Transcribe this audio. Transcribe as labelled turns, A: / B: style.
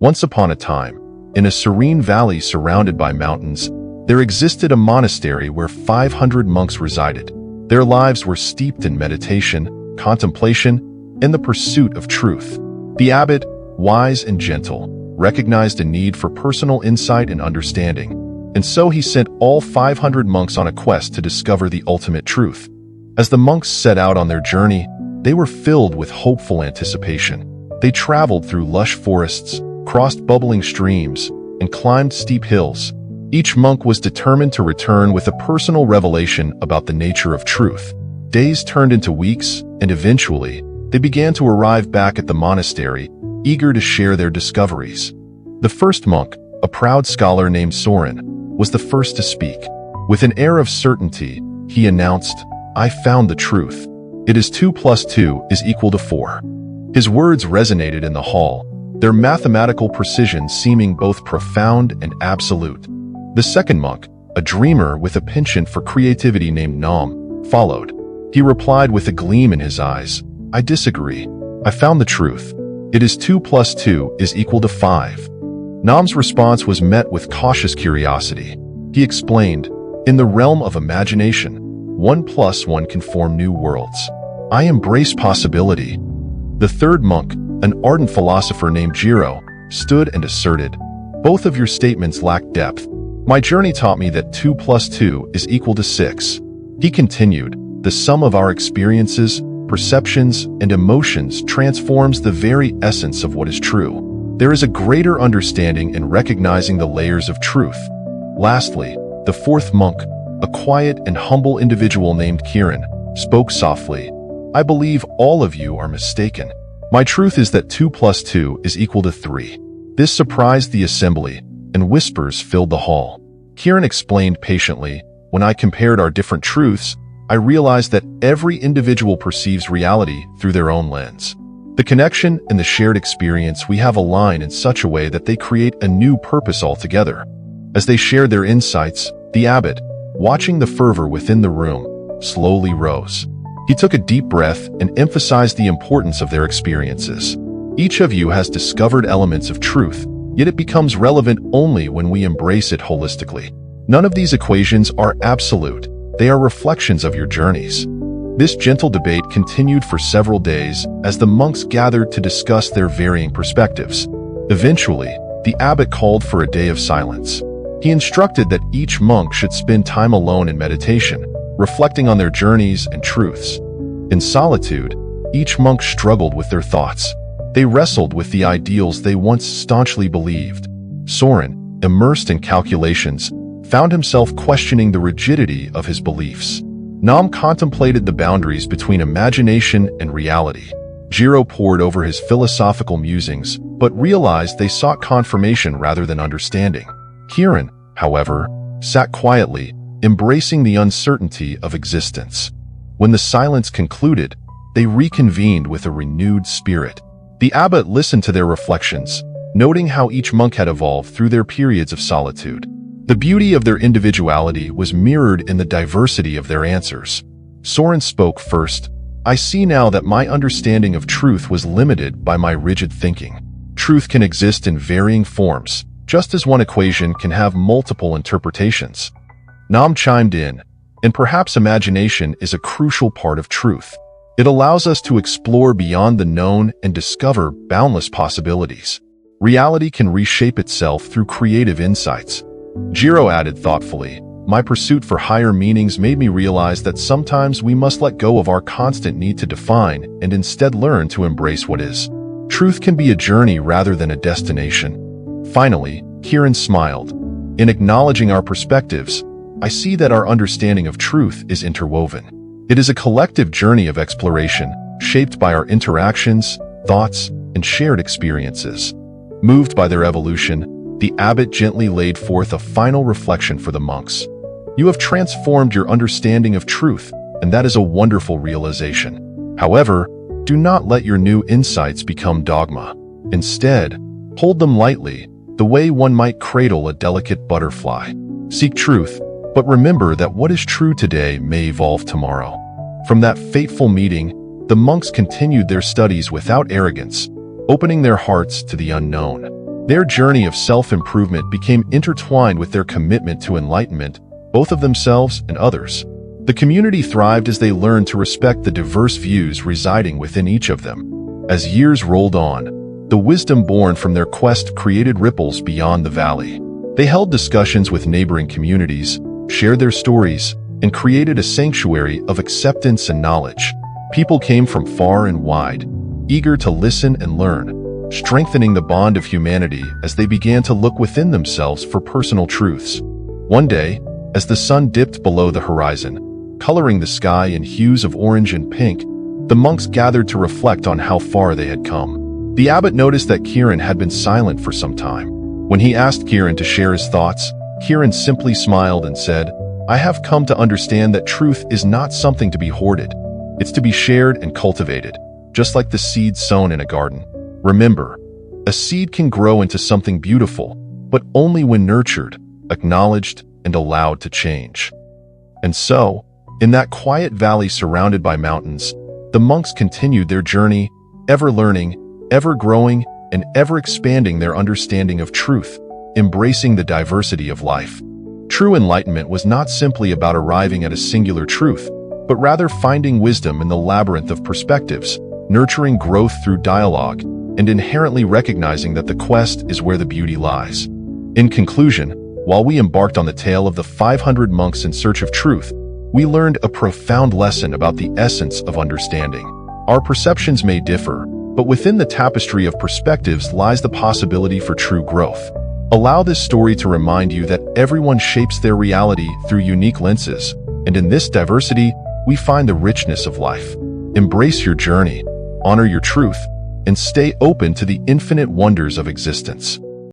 A: Once upon a time, in a serene valley surrounded by mountains, there existed a monastery where 500 monks resided. Their lives were steeped in meditation, contemplation, and the pursuit of truth. The abbot, wise and gentle, recognized a need for personal insight and understanding, and so he sent all 500 monks on a quest to discover the ultimate truth. As the monks set out on their journey, they were filled with hopeful anticipation. They traveled through lush forests, crossed bubbling streams, and climbed steep hills. Each monk was determined to return with a personal revelation about the nature of truth. Days turned into weeks, and eventually, they began to arrive back at the monastery, eager to share their discoveries. The first monk, a proud scholar named Soren, was the first to speak. With an air of certainty, he announced, "I found the truth. It is 2 + 2 = 4. His words resonated in the hall, their mathematical precision seeming both profound and absolute. The second monk, a dreamer with a penchant for creativity named Nam, followed. He replied with a gleam in his eyes, "I disagree. I found the truth. It is 2 + 2 = 5. Nam's response was met with cautious curiosity. He explained, "In the realm of imagination, 1 + 1 can form new worlds. I embrace possibility." The third monk, an ardent philosopher named Jiro, stood and asserted, "Both of your statements lack depth. My journey taught me that 2 + 2 = 6. He continued, "The sum of our experiences, perceptions, and emotions transforms the very essence of what is true. There is a greater understanding in recognizing the layers of truth." Lastly, the fourth monk, a quiet and humble individual named Kiran, spoke softly, "I believe all of you are mistaken. My truth is that 2 + 2 = 3. This surprised the assembly, and whispers filled the hall. Kiran explained patiently, "When I compared our different truths, I realized that every individual perceives reality through their own lens. The connection and the shared experience we have align in such a way that they create a new purpose altogether." As they shared their insights, the abbot, watching the fervor within the room, slowly rose. He took a deep breath and emphasized the importance of their experiences. "Each of you has discovered elements of truth, yet it becomes relevant only when we embrace it holistically. None of these equations are absolute. They are reflections of your journeys." This gentle debate continued for several days as the monks gathered to discuss their varying perspectives. Eventually, the abbot called for a day of silence. He instructed that each monk should spend time alone in meditation, reflecting on their journeys and truths. In solitude, each monk struggled with their thoughts. They wrestled with the ideals they once staunchly believed. Soren, immersed in calculations, found himself questioning the rigidity of his beliefs. Nam contemplated the boundaries between imagination and reality. Jiro pored over his philosophical musings, but realized they sought confirmation rather than understanding. Kiran, however, sat quietly, embracing the uncertainty of existence. When the silence concluded, they reconvened with a renewed spirit. The abbot listened to their reflections, noting how each monk had evolved through their periods of solitude. The beauty of their individuality was mirrored in the diversity of their answers. Soren spoke first, "I see now that my understanding of truth was limited by my rigid thinking. Truth can exist in varying forms, just as one equation can have multiple interpretations." Nam chimed in, "And perhaps imagination is a crucial part of truth. It allows us to explore beyond the known and discover boundless possibilities. Reality can reshape itself through creative insights." Jiro added thoughtfully, "My pursuit for higher meanings made me realize that sometimes we must let go of our constant need to define and instead learn to embrace what is. Truth can be a journey rather than a destination." Finally, Kiran smiled. "In acknowledging our perspectives, I see that our understanding of truth is interwoven. It is a collective journey of exploration, shaped by our interactions, thoughts, and shared experiences." Moved by their evolution, the abbot gently laid forth a final reflection for the monks. "You have transformed your understanding of truth, and that is a wonderful realization. However, do not let your new insights become dogma. Instead, hold them lightly, the way one might cradle a delicate butterfly. Seek truth, but remember that what is true today may evolve tomorrow." From that fateful meeting, the monks continued their studies without arrogance, opening their hearts to the unknown. Their journey of self-improvement became intertwined with their commitment to enlightenment, both of themselves and others. The community thrived as they learned to respect the diverse views residing within each of them. As years rolled on, the wisdom born from their quest created ripples beyond the valley. They held discussions with neighboring communities, shared their stories, and created a sanctuary of acceptance and knowledge. People came from far and wide, eager to listen and learn, strengthening the bond of humanity as they began to look within themselves for personal truths. One day, as the sun dipped below the horizon, coloring the sky in hues of orange and pink, the monks gathered to reflect on how far they had come. The abbot noticed that Kiran had been silent for some time. When he asked Kiran to share his thoughts, Kiran simply smiled and said, "I have come to understand that truth is not something to be hoarded. It's to be shared and cultivated, just like the seed sown in a garden. Remember, a seed can grow into something beautiful, but only when nurtured, acknowledged, and allowed to change." And so, in that quiet valley surrounded by mountains, the monks continued their journey, ever learning, ever growing, and ever expanding their understanding of truth, embracing the diversity of life. True enlightenment was not simply about arriving at a singular truth, but rather finding wisdom in the labyrinth of perspectives, nurturing growth through dialogue, and inherently recognizing that the quest is where the beauty lies. In conclusion, while we embarked on the tale of the 500 monks in search of truth, we learned a profound lesson about the essence of understanding. Our perceptions may differ, but within the tapestry of perspectives lies the possibility for true growth. Allow this story to remind you that everyone shapes their reality through unique lenses, and in this diversity, we find the richness of life. Embrace your journey, honor your truth, and stay open to the infinite wonders of existence.